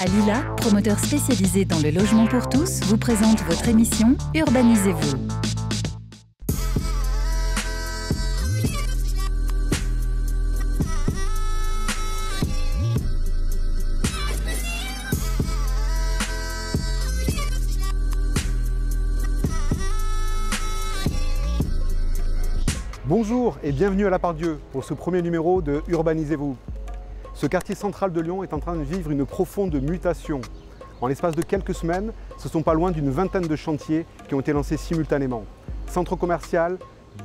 Alila, promoteur spécialisé dans le logement pour tous, vous présente votre émission Urbanisez-vous. Bonjour et bienvenue à La Part-Dieu pour ce premier numéro de Urbanisez-vous. Ce quartier central de Lyon est en train de vivre une profonde mutation. En l'espace de quelques semaines, ce sont pas loin d'une vingtaine de chantiers qui ont été lancés simultanément. Centre commercial,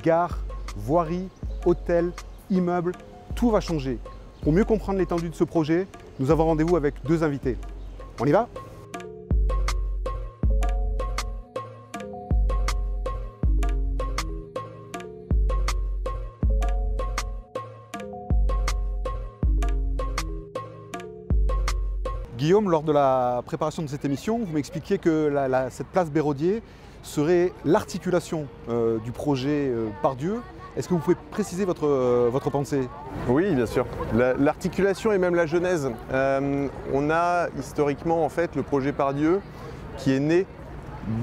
gare, voirie, hôtel, immeubles, tout va changer. Pour mieux comprendre l'étendue de ce projet, nous avons rendez-vous avec deux invités. On y va ? Guillaume, lors de la préparation de cette émission, vous m'expliquiez que cette place Béraudier serait l'articulation du projet Part-Dieu. Est-ce que vous pouvez préciser votre pensée? Oui, bien sûr. L'articulation et même la genèse. On a historiquement en fait le projet Part-Dieu qui est né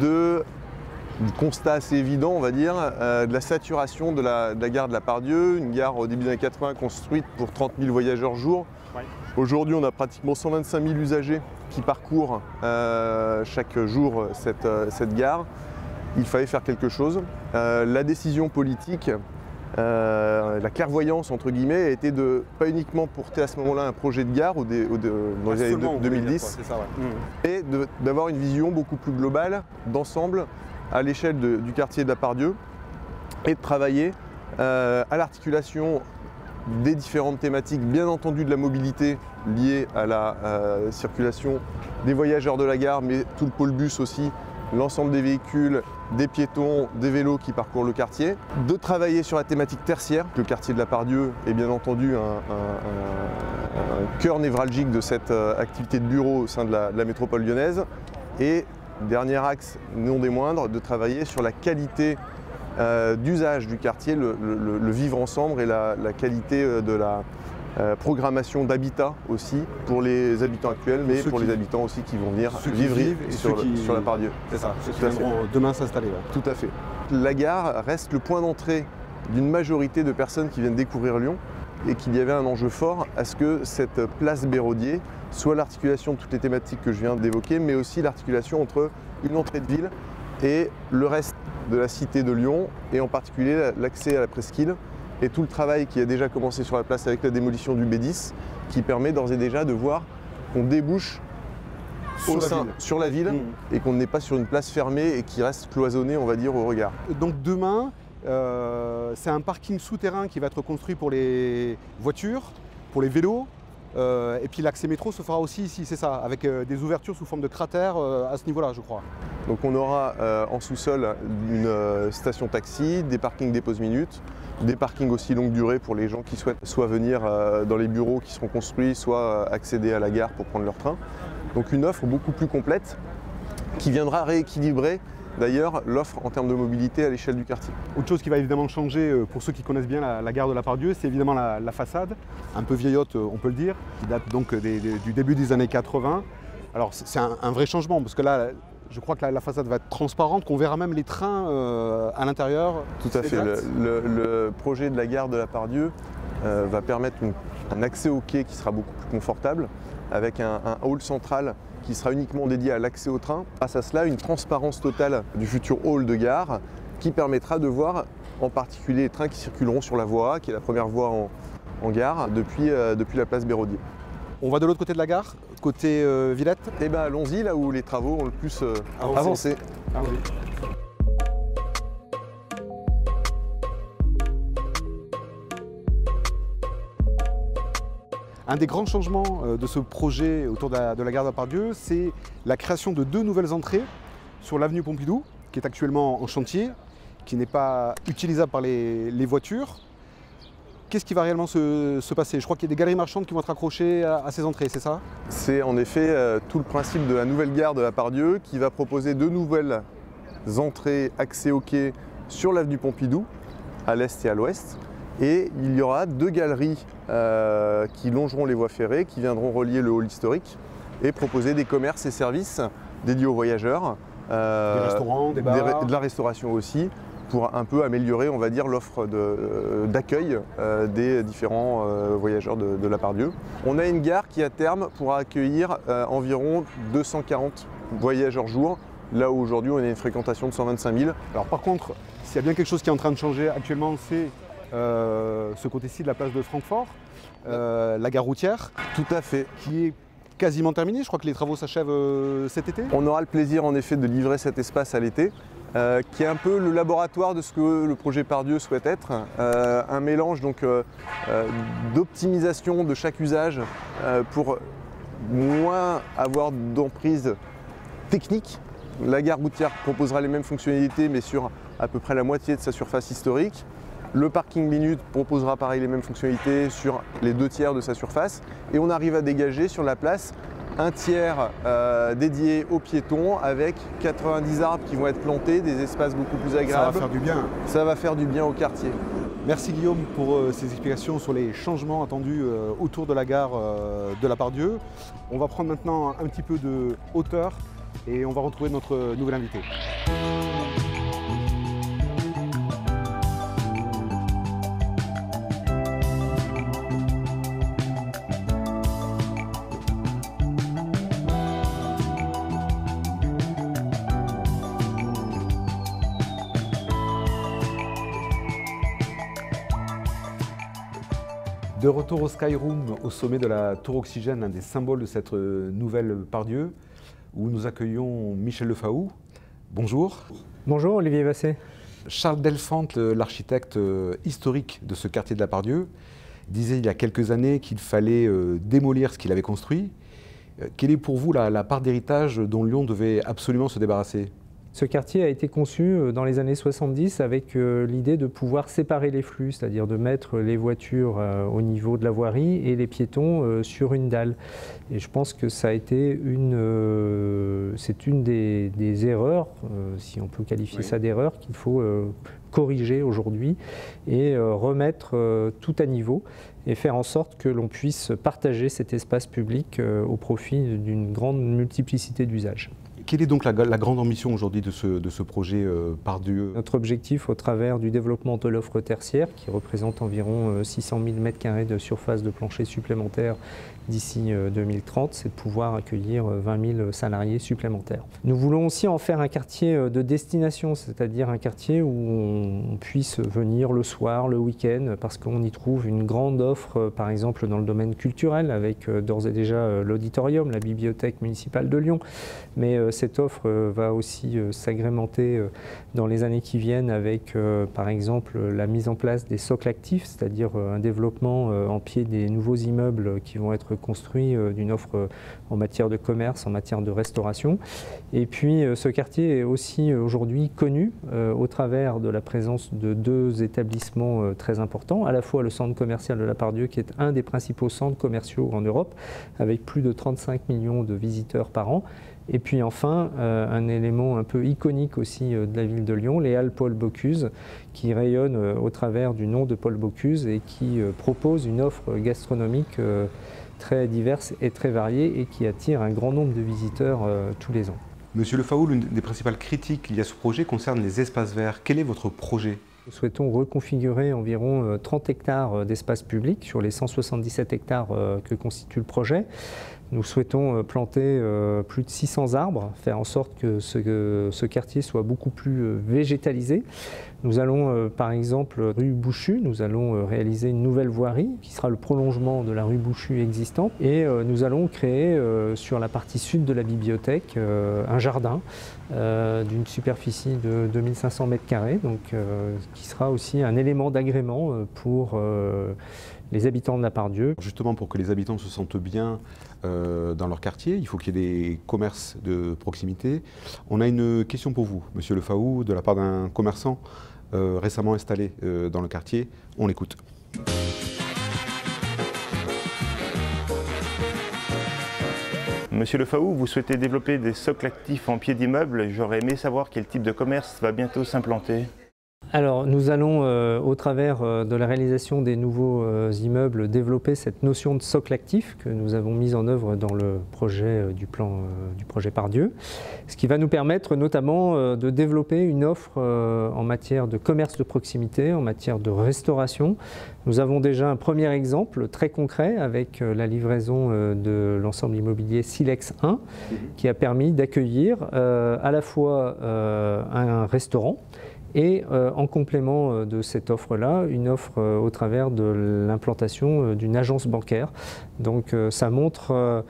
du constat assez évident, on va dire, de la saturation de la gare de la Part-Dieu, une gare au début des années 80 construite pour 30 000 voyageurs jour. Ouais. Aujourd'hui, on a pratiquement 125 000 usagers qui parcourent chaque jour cette gare. Il fallait faire quelque chose. La décision politique, la clairvoyance entre guillemets, a été de pas uniquement porter à ce moment-là un projet de gare dans les années 2010, ça, ouais. Et d'avoir une vision beaucoup plus globale, d'ensemble, à l'échelle du quartier de la Part-Dieu, et de travailler à l'articulation des différentes thématiques, bien entendu de la mobilité liée à la circulation des voyageurs de la gare, mais tout le pôle bus aussi, l'ensemble des véhicules, des piétons, des vélos qui parcourent le quartier. De travailler sur la thématique tertiaire. Le quartier de la Part-Dieu est bien entendu un cœur névralgique de cette activité de bureau au sein de la métropole lyonnaise. Et dernier axe, non des moindres, de travailler sur la qualité d'usage du quartier, le vivre ensemble et la qualité de la programmation d'habitat aussi pour les habitants actuels, mais pour les habitants aussi qui vont venir vivre sur la Part-Dieu. C'est ça, ceux qui viendront demain s'installer. Ouais. Tout à fait. La gare reste le point d'entrée d'une majorité de personnes qui viennent découvrir Lyon et qu'il y avait un enjeu fort à ce que cette place Béraudier soit l'articulation de toutes les thématiques que je viens d'évoquer, mais aussi l'articulation entre une entrée de ville et le reste de la cité de Lyon, et en particulier l'accès à la presqu'île et tout le travail qui a déjà commencé sur la place avec la démolition du B10, qui permet d'ores et déjà de voir qu'on débouche sur la ville et qu'on n'est pas sur une place fermée et qui reste cloisonnée, on va dire, au regard. Donc demain, c'est un parking souterrain qui va être construit pour les voitures, pour les vélos, et puis l'accès métro se fera aussi ici, c'est ça, avec des ouvertures sous forme de cratères à ce niveau-là, je crois. Donc on aura en sous-sol une station taxi, des parkings des pauses minutes, des parkings aussi longue durée pour les gens qui souhaitent soit venir dans les bureaux qui seront construits, soit accéder à la gare pour prendre leur train. Donc une offre beaucoup plus complète qui viendra rééquilibrer d'ailleurs l'offre en termes de mobilité à l'échelle du quartier. Autre chose qui va évidemment changer pour ceux qui connaissent bien la gare de la Part-Dieu, c'est évidemment la façade, un peu vieillotte on peut le dire, qui date donc du début des années 80. Alors c'est un vrai changement parce que là, je crois que la façade va être transparente, qu'on verra même les trains à l'intérieur. Tout à fait. Le projet de la gare de la Part-Dieu va permettre un accès au quai qui sera beaucoup plus confortable, avec un hall central qui sera uniquement dédié à l'accès au train. Grâce à cela, une transparence totale du futur hall de gare qui permettra de voir en particulier les trains qui circuleront sur la voie A, qui est la première voie en gare, depuis la place Béraudier. On va de l'autre côté de la gare, côté Villette. Eh bien allons-y, là où les travaux ont le plus avancé. Ah oui. Un des grands changements de ce projet autour de la gare de la Part-Dieu, c'est la création de deux nouvelles entrées sur l'avenue Pompidou, qui est actuellement en chantier, qui n'est pas utilisable par les voitures. Qu'est-ce qui va réellement se passer? Je crois qu'il y a des galeries marchandes qui vont être accrochées à ces entrées, c'est ça? C'est en effet tout le principe de la nouvelle gare de la Part-Dieu qui va proposer deux nouvelles entrées accès au quai sur l'avenue Pompidou, à l'est et à l'ouest. Et il y aura deux galeries qui longeront les voies ferrées, qui viendront relier le hall historique et proposer des commerces et services dédiés aux voyageurs. Des restaurants, des bars. De la restauration aussi, pour un peu améliorer, on va dire, l'offre d'accueil des différents voyageurs de la Part-Dieu. On a une gare qui, à terme, pourra accueillir environ 240 voyageurs jour, là où aujourd'hui on a une fréquentation de 125 000. Alors par contre, s'il y a bien quelque chose qui est en train de changer actuellement, c'est ce côté-ci de la place de Francfort, la gare routière. Tout à fait. Qui est quasiment terminée. Je crois que les travaux s'achèvent cet été. On aura le plaisir en effet de livrer cet espace à l'été, qui est un peu le laboratoire de ce que le projet Part-Dieu souhaite être. Un mélange donc d'optimisation de chaque usage pour moins avoir d'emprise technique. La gare routière proposera les mêmes fonctionnalités mais sur à peu près la moitié de sa surface historique. Le parking minute proposera pareil les mêmes fonctionnalités sur les 2/3 de sa surface. Et on arrive à dégager sur la place un tiers dédié aux piétons avec 90 arbres qui vont être plantés, des espaces beaucoup plus agréables. Ça va faire du bien. Ça va faire du bien au quartier. Merci Guillaume pour ces explications sur les changements attendus autour de la gare de la Part-Dieu. On va prendre maintenant un petit peu de hauteur et on va retrouver notre nouvel invité. De retour au Skyroom, au sommet de la Tour Oxygène, un des symboles de cette nouvelle Part-Dieu, où nous accueillons Michel Lefaou. Bonjour. Bonjour Olivier Basset. Charles Delfante, l'architecte historique de ce quartier de la Part-Dieu, disait il y a quelques années qu'il fallait démolir ce qu'il avait construit. Quelle est pour vous la part d'héritage dont Lyon devait absolument se débarrasser ? Ce quartier a été conçu dans les années 70 avec l'idée de pouvoir séparer les flux, c'est-à-dire de mettre les voitures au niveau de la voirie et les piétons sur une dalle. Et je pense que ça a été c'est une des erreurs, si on peut qualifier ça d'erreur, qu'il faut corriger aujourd'hui et remettre tout à niveau et faire en sorte que l'on puisse partager cet espace public au profit d'une grande multiplicité d'usages. Quelle est donc la grande ambition aujourd'hui de ce projet Part-Dieu ? Notre objectif au travers du développement de l'offre tertiaire, qui représente environ 600 000 m² de surface de plancher supplémentaire d'ici 2030, c'est de pouvoir accueillir 20 000 salariés supplémentaires. Nous voulons aussi en faire un quartier de destination, c'est-à-dire un quartier où on puisse venir le soir, le week-end, parce qu'on y trouve une grande offre, par exemple dans le domaine culturel, avec d'ores et déjà l'auditorium, la bibliothèque municipale de Lyon. Mais cette offre va aussi s'agrémenter dans les années qui viennent avec, par exemple, la mise en place des socles actifs, c'est-à-dire un développement en pied des nouveaux immeubles qui vont être construits d'une offre en matière de commerce, en matière de restauration. Et puis ce quartier est aussi aujourd'hui connu au travers de la présence de deux établissements très importants, à la fois le centre commercial de la Part-Dieu qui est un des principaux centres commerciaux en Europe avec plus de 35 millions de visiteurs par an. Et puis enfin, un élément un peu iconique aussi de la ville de Lyon, les Halles Paul Bocuse, qui rayonnent au travers du nom de Paul Bocuse et qui propose une offre gastronomique très diverse et très variée et qui attire un grand nombre de visiteurs tous les ans. Monsieur Lefaou, l'une des principales critiques liées à ce projet concerne les espaces verts. Quel est votre projet ? Nous souhaitons reconfigurer environ 30 hectares d'espace public sur les 177 hectares que constitue le projet. Nous souhaitons planter plus de 600 arbres, faire en sorte que ce quartier soit beaucoup plus végétalisé. Nous allons, par exemple, rue Bouchu, nous allons réaliser une nouvelle voirie qui sera le prolongement de la rue Bouchu existante. Et nous allons créer sur la partie sud de la bibliothèque un jardin d'une superficie de 2500 m², donc, qui sera aussi un élément d'agrément pour les habitants de la Part-Dieu. Justement, pour que les habitants se sentent bien dans leur quartier, il faut qu'il y ait des commerces de proximité. On a une question pour vous, Monsieur Lefaou, de la part d'un commerçant récemment installé dans le quartier. On l'écoute. Monsieur Lefaou, vous souhaitez développer des socles actifs en pied d'immeuble. J'aurais aimé savoir quel type de commerce va bientôt s'implanter. Alors nous allons, au travers de la réalisation des nouveaux immeubles, développer cette notion de socle actif que nous avons mise en œuvre dans le projet du projet Pardieu, ce qui va nous permettre notamment de développer une offre en matière de commerce de proximité, en matière de restauration. Nous avons déjà un premier exemple très concret avec la livraison de l'ensemble immobilier Silex 1 qui a permis d'accueillir à la fois un restaurant et en complément de cette offre-là, une offre au travers de l'implantation d'une agence bancaire. Donc ça montre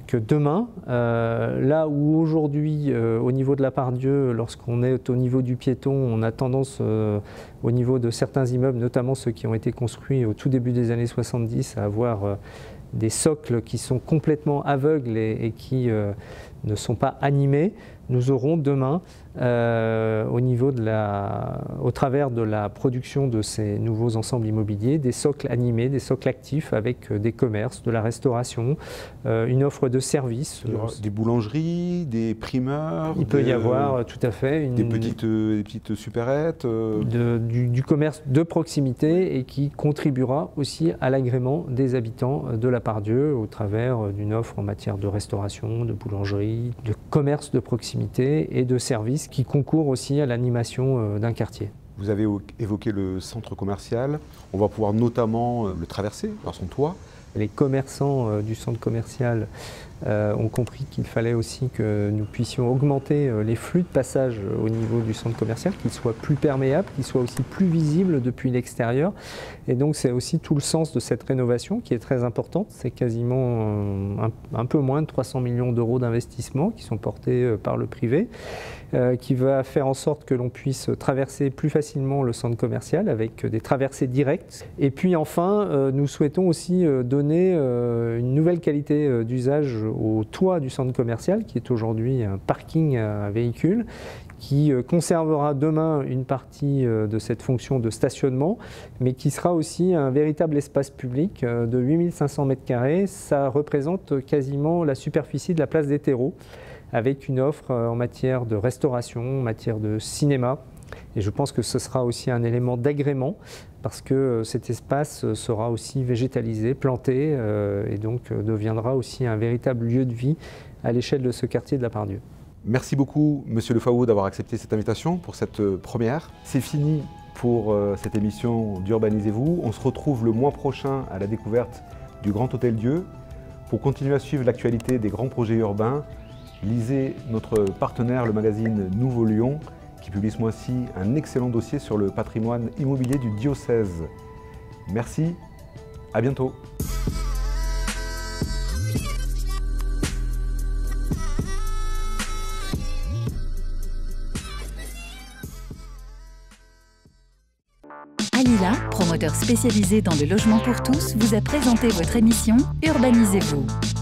que demain, là où aujourd'hui, au niveau de la Pardieu, lorsqu'on est au niveau du piéton, on a tendance, au niveau de certains immeubles, notamment ceux qui ont été construits au tout début des années 70, à avoir des socles qui sont complètement aveugles et qui ne sont pas animés. Nous aurons demain, au travers de la production de ces nouveaux ensembles immobiliers, des socles animés, des socles actifs avec des commerces, de la restauration, une offre de services. Des boulangeries, des primeurs. Il peut y avoir tout à fait des petites supérettes. Du commerce de proximité et qui contribuera aussi à l'agrément des habitants de la Pardieu au travers d'une offre en matière de restauration, de boulangerie, de commerce de proximité et de services qui concourent aussi à l'animation d'un quartier. Vous avez évoqué le centre commercial. On va pouvoir notamment le traverser par son toit. Les commerçants du centre commercial ont compris qu'il fallait aussi que nous puissions augmenter les flux de passage au niveau du centre commercial, qu'ils soient plus perméables, qu'ils soient aussi plus visibles depuis l'extérieur. Et donc c'est aussi tout le sens de cette rénovation qui est très importante. C'est quasiment un peu moins de 300 millions d'euros d'investissement qui sont portés par le privé, qui va faire en sorte que l'on puisse traverser plus facilement le centre commercial avec des traversées directes. Et puis enfin, nous souhaitons aussi donner une nouvelle qualité d'usage au toit du centre commercial, qui est aujourd'hui un parking à véhicules, qui conservera demain une partie de cette fonction de stationnement, mais qui sera aussi un véritable espace public de 8500 m². Ça représente quasiment la superficie de la place des terreaux, avec une offre en matière de restauration, en matière de cinéma. Et je pense que ce sera aussi un élément d'agrément parce que cet espace sera aussi végétalisé, planté et donc deviendra aussi un véritable lieu de vie à l'échelle de ce quartier de la Pardieu. Merci beaucoup, Monsieur Le Faou, d'avoir accepté cette invitation pour cette première. C'est fini pour cette émission d'Urbanisez-vous. On se retrouve le mois prochain à la découverte du Grand Hôtel Dieu. Pour continuer à suivre l'actualité des grands projets urbains, lisez notre partenaire, le magazine Nouveau Lyon, qui publie ce mois-ci un excellent dossier sur le patrimoine immobilier du diocèse. Merci, à bientôt. Alila, promoteur spécialisé dans le logement pour tous, vous a présenté votre émission Urbanisez-vous.